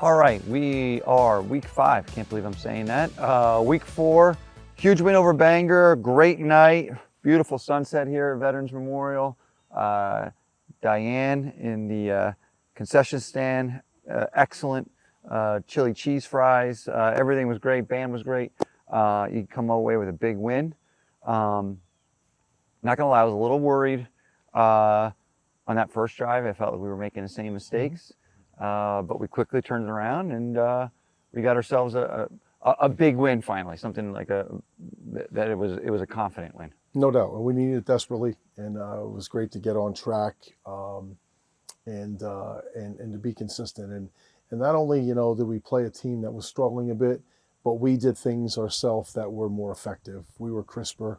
All right, we are week 5. Can't believe I'm saying that. Week 4, huge win over Bangor. Great night, beautiful sunset here at Veterans Memorial. Diane in the concession stand, excellent chili cheese fries. Everything was great. Band was great. You come away with a big win. Not gonna lie, I was a little worried on that first drive. I felt like we were making the same mistakes. But we quickly turned it around, and we got ourselves a big win finally. Something like that it was a confident win. No doubt, and we needed it desperately, and it was great to get on track and to be consistent. And not only did we play a team that was struggling a bit, but we did things ourselves that were more effective. We were crisper.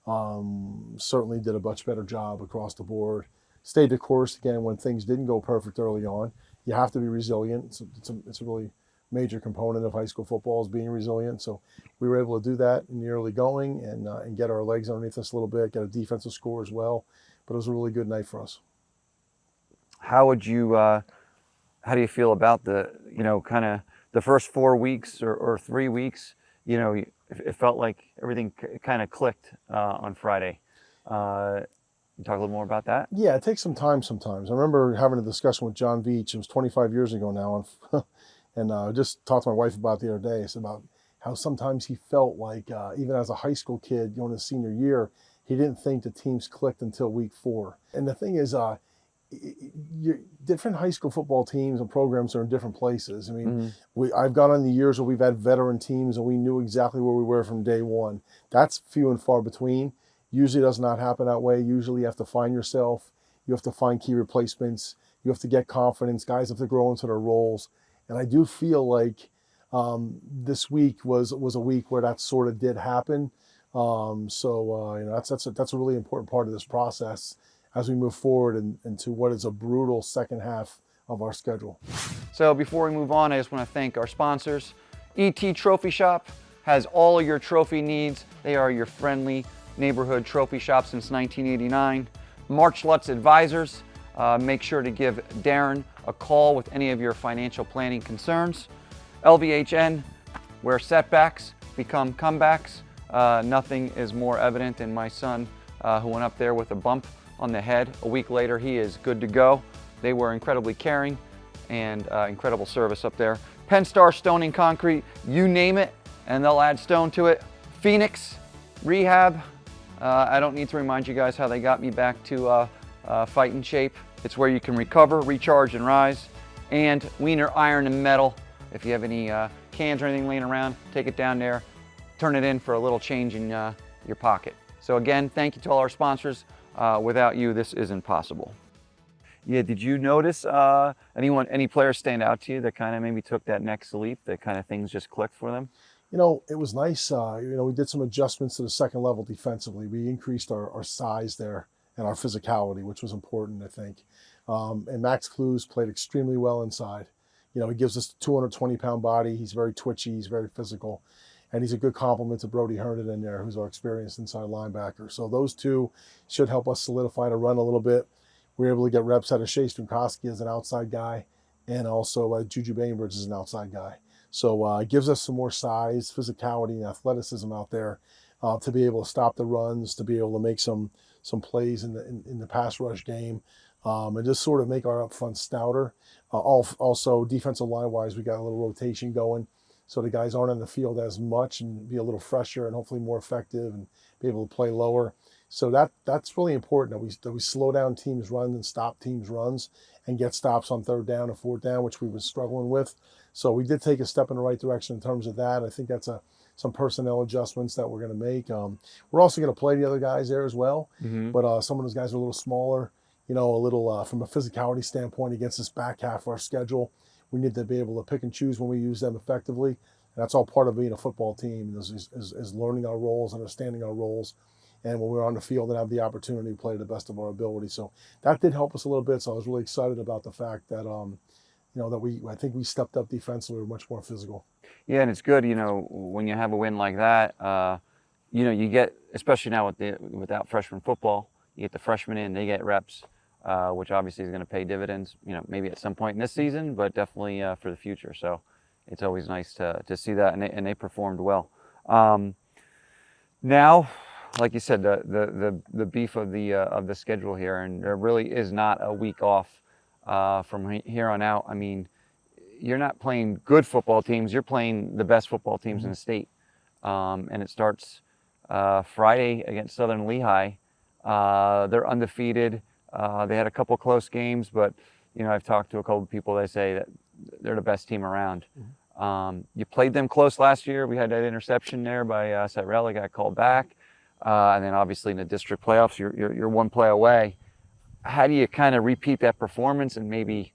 Certainly did a much better job across the board. Stayed the course again when things didn't go perfect early on. You have to be resilient. It's a really major component of high school football is being resilient. So we were able to do that in the early going and get our legs underneath us a little bit, get a defensive score as well. But it was a really good night for us. How do you feel about the kind of the first 4 weeks or 3 weeks? It felt like everything kind of clicked on Friday. You talk a little more about that? Yeah, it takes some time sometimes. I remember having a discussion with John Veach. It was 25 years ago now. And I just talked to my wife about it the other day. It's about how sometimes he felt like, even as a high school kid, in his senior year, he didn't think the teams clicked until week 4. And the thing is, different high school football teams and programs are in different places. I mean, I've gone on the years where we've had veteran teams and we knew exactly where we were from day one. That's few and far between. Usually does not happen that way. Usually you have to find yourself. You have to find key replacements. You have to get confidence. Guys have to grow into their roles. And I do feel like this week was a week where that sort of did happen. That's a really important part of this process as we move forward into what is a brutal second half of our schedule. So before we move on, I just want to thank our sponsors. ET Trophy Shop has all of your trophy needs. They are your friendly neighborhood trophy shop since 1989. March Lutz Advisors. Make sure to give Darren a call with any of your financial planning concerns. LVHN, where setbacks become comebacks. Nothing is more evident than my son who went up there with a bump on the head. A week later, he is good to go. They were incredibly caring and incredible service up there. Penn Star Stone and Concrete, you name it, and they'll add stone to it. Phoenix Rehab. I don't need to remind you guys how they got me back to fighting shape. It's where you can recover, recharge, and rise. And Wiener Iron and Metal. If you have any cans or anything laying around, take it down there, turn it in for a little change in your pocket. So again, thank you to all our sponsors. Without you, this isn't possible. Yeah, did you notice any players stand out to you that kind of maybe took that next leap, that kind of things just clicked for them? It was nice. We did some adjustments to the second level defensively. We increased our size there and our physicality, which was important, I think. And Max Clues played extremely well inside. He gives us a 220-pound body. He's very twitchy. He's very physical. And he's a good complement to Brody Herndon in there, who's our experienced inside linebacker. So those two should help us solidify the run a little bit. We were able to get reps out of Shea Strunkowski as an outside guy, and also Juju Bainbridge as an outside guy. So it gives us some more size, physicality, and athleticism out there to be able to stop the runs, to be able to make some plays in the pass rush game, and just sort of make our up front stouter. Also, defensive line-wise, we got a little rotation going, so the guys aren't on the field as much and be a little fresher and hopefully more effective and be able to play lower. So that's really important that we slow down teams' runs and stop teams' runs and get stops on third down and fourth down, which we were struggling with. So we did take a step in the right direction in terms of that. I think that's some personnel adjustments that we're going to make. We're also going to play the other guys there as well, but some of those guys are a little smaller, a little from a physicality standpoint against this back half of our schedule. We need to be able to pick and choose when we use them effectively. And that's all part of being a football team is learning our roles, understanding our roles, and when we're on the field and have the opportunity to play to the best of our ability. So that did help us a little bit. So I was really excited about the fact that I think we stepped up defensively. We're much more physical. Yeah, and it's good, when you have a win like that, you get, especially now without freshman football, you get the freshmen in, they get reps. which obviously is going to pay dividends, maybe at some point in this season, but definitely for the future. So it's always nice to see that, and they performed well. Now, like you said, the beef of the schedule here, and there really is not a week off from here on out. I mean, you're not playing good football teams; you're playing the best football teams in the state, and it starts Friday against Southern Lehigh. They're undefeated. They had a couple close games, but I've talked to a couple of people. They say that they're the best team around. You played them close last year. We had that interception there by Satrelli, got called back, and then obviously in the district playoffs, you're one play away. How do you kind of repeat that performance and maybe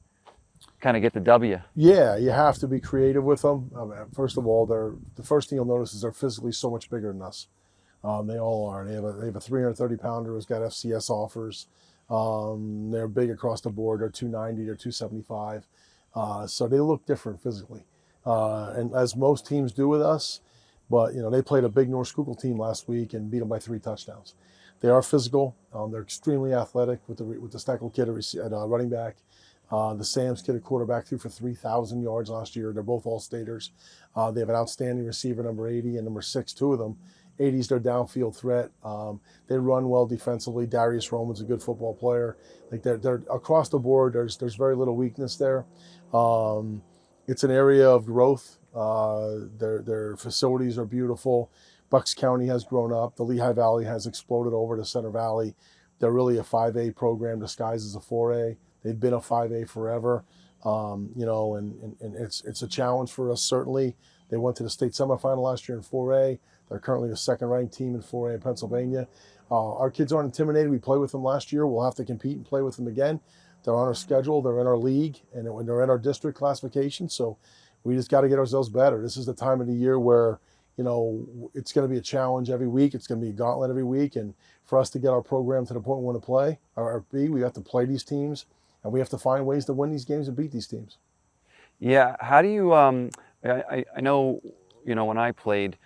kind of get the W? Yeah, you have to be creative with them. First of all, the first thing you'll notice is they're physically so much bigger than us. They all are. They have a 330-pounder who's got FCS offers. They're big across the board. They're 290, they're 275. So they look different physically. And as most teams do with us, but they played a big North Schuylkill team last week and beat them by 3 touchdowns. They are physical. They're extremely athletic with the Steckel kid at running back. The Sam's kid at quarterback threw for 3,000 yards last year. They're both all-staters. They have an outstanding receiver, number 80, and number 6, 2 of them. 80's their downfield threat. They run well defensively. Darius Roman's a good football player. Like they're across the board. There's very little weakness there. It's an area of growth. Their facilities are beautiful. Bucks County has grown up. The Lehigh Valley has exploded over to Center Valley. They're really a 5A program disguised as a 4A. They've been a 5A forever. And it's a challenge for us, certainly. They went to the state semifinal last year in 4A. They're currently the second-ranked team in 4A in Pennsylvania. Our kids aren't intimidated. We played with them last year. We'll have to compete and play with them again. They're on our schedule. They're in our league, and they're in our district classification. So we just got to get ourselves better. This is the time of the year where, it's going to be a challenge every week. It's going to be a gauntlet every week. And for us to get our program to the point we want to play, we have to play these teams, and we have to find ways to win these games and beat these teams. Yeah. How do you, I know, when I played,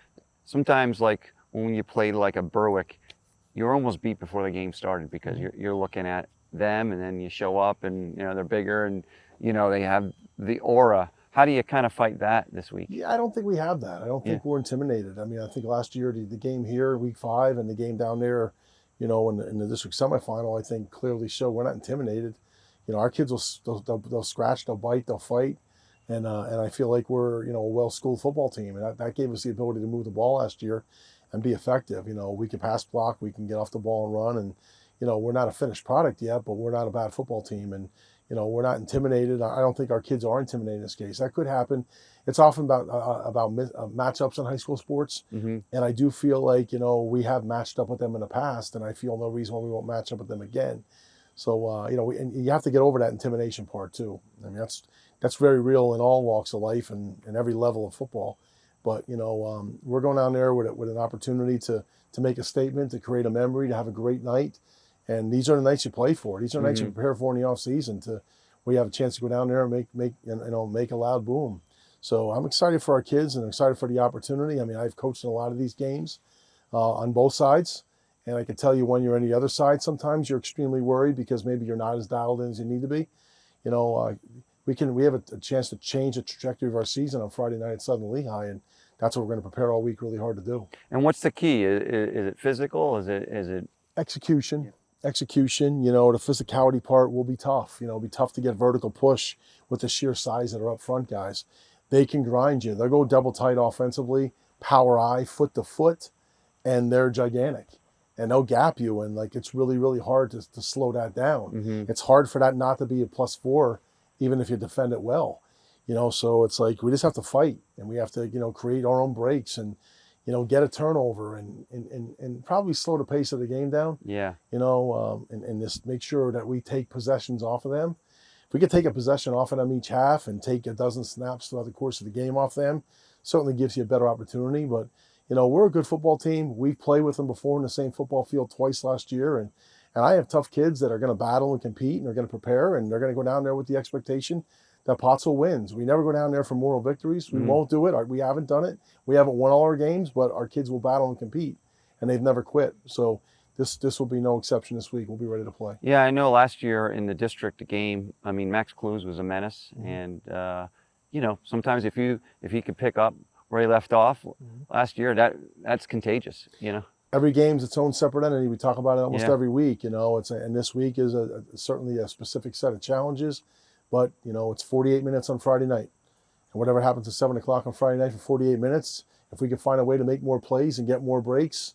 sometimes like when you played like a Berwick, you're almost beat before the game started because you're looking at them, and then you show up and they're bigger and they have the aura. How do you kind of fight that this week? Yeah, I don't think we have that. I don't think we're intimidated. I mean, I think last year the game here, week 5, and the game down there, in the district semifinal, I think clearly show we're not intimidated. Our kids they'll scratch, they'll bite, they'll fight, and I feel like we're a well-schooled football team, and that gave us the ability to move the ball last year and be effective. We can pass block, we can get off the ball and run, and we're not a finished product yet, but we're not a bad football team, and we're not intimidated. I don't think our kids are intimidated in this case. That could happen. It's often about matchups in high school sports, and I do feel like we have matched up with them in the past, and I feel no reason why we won't match up with them again. So and you have to get over that intimidation part too. I mean that's very real in all walks of life and every level of football. But we're going down there with an opportunity to make a statement, to create a memory, to have a great night. And these are the nights you play for. These are the nights you prepare for in the off season. We have a chance to go down there and make a loud boom. So I'm excited for our kids and excited for the opportunity. I mean, I've coached in a lot of these games on both sides, and I can tell you when you're on the other side, sometimes you're extremely worried because maybe you're not as dialed in as you need to be. We have a chance to change the trajectory of our season on Friday night at Southern Lehigh, and that's what we're going to prepare all week really hard to do. And what's the key? Is it physical? Is it execution? Yeah. Execution, the physicality part will be tough. It'll be tough to get vertical push with the sheer size that are up front guys. They can grind you. They'll go double tight offensively, power eye, foot to foot, and they're gigantic. And they'll gap you, and it's really, really hard to slow that down. It's hard for that not to be a +4, even if you defend it well. So it's like we just have to fight, and we have to, create our own breaks and, get a turnover and probably slow the pace of the game down. Yeah. And just make sure that we take possessions off of them. If we could take a possession off of them each half and take a dozen snaps throughout the course of the game off them, certainly gives you a better opportunity. But, we're a good football team. We've played with them before in the same football field twice last year. And I have tough kids that are going to battle and compete, and they're going to prepare, and they're going to go down there with the expectation that Pottsville wins. We never go down there for moral victories. We won't do it. We haven't done it. We haven't won all our games, but our kids will battle and compete, and they've never quit. So this will be no exception this week. We'll be ready to play. Yeah, I know last year in the district game, I mean, Max Clues was a menace. And, you know, sometimes if he could pick up where he left off last year, that's contagious, you know. Every game's its own separate entity. We talk about it almost every week, you know. And this week is certainly a specific set of challenges, but, you know, it's 48 minutes on Friday night. And whatever happens at 7 o'clock on Friday night for 48 minutes, if we can find a way to make more plays and get more breaks,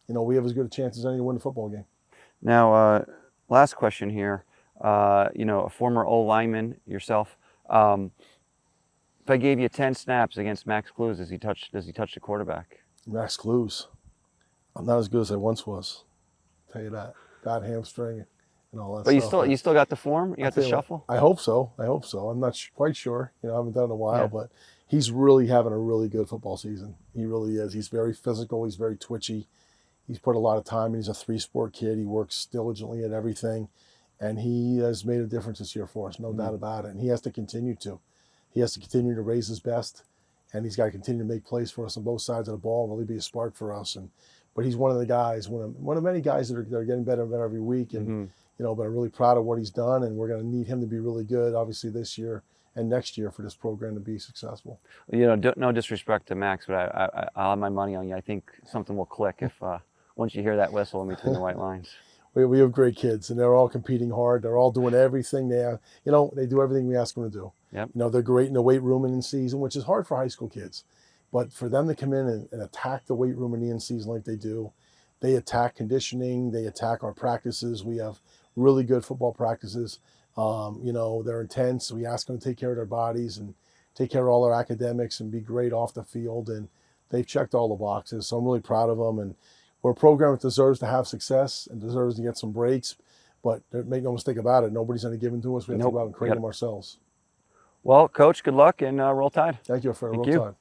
you know, we have as good a chance as any to win the football game. Now, last question here. You know, a former O-lineman yourself. If I gave you 10 snaps against Max Clues, does he touch the quarterback? Max Clues. I'm not as good as I once was. I'll tell you that. Got hamstring and all that stuff. But you still got the form? You got the shuffle? I hope so. I'm not quite sure. You know, I haven't done it in a while, but he's really having a really good football season. He really is. He's very physical. He's very twitchy. He's put a lot of time in. He's a 3-sport kid. He works diligently at everything. And he has made a difference this year for us, no doubt about it. And he has to continue to. He has to continue to raise his best. And he's got to continue to make plays for us on both sides of the ball, really be a spark for us. But he's one of the guys, one of many guys that are getting better and better every week. And, you know, but I'm really proud of what he's done. And we're going to need him to be really good, obviously, this year and next year for this program to be successful. You know, no disrespect to Max, but I'll have my money on you. I think something will click if once you hear that whistle in between the white lines. We have great kids, and they're all competing hard. They're all doing everything they do everything we ask them to do. Yep. You know, they're great in the weight room and in season, which is hard for high school kids. But for them to come in and attack the weight room and the in-season like they do, they attack conditioning, they attack our practices. We have really good football practices. You know, they're intense. We ask them to take care of their bodies and take care of all their academics and be great off the field. And they've checked all the boxes. So I'm really proud of them. And we're a program that deserves to have success and deserves to get some breaks. But make no mistake about it, nobody's going to give them to us. We have to go out and create them ourselves. Well, Coach, good luck and roll Tide. Thank you, Alfredo. Thank Roll you. Tide.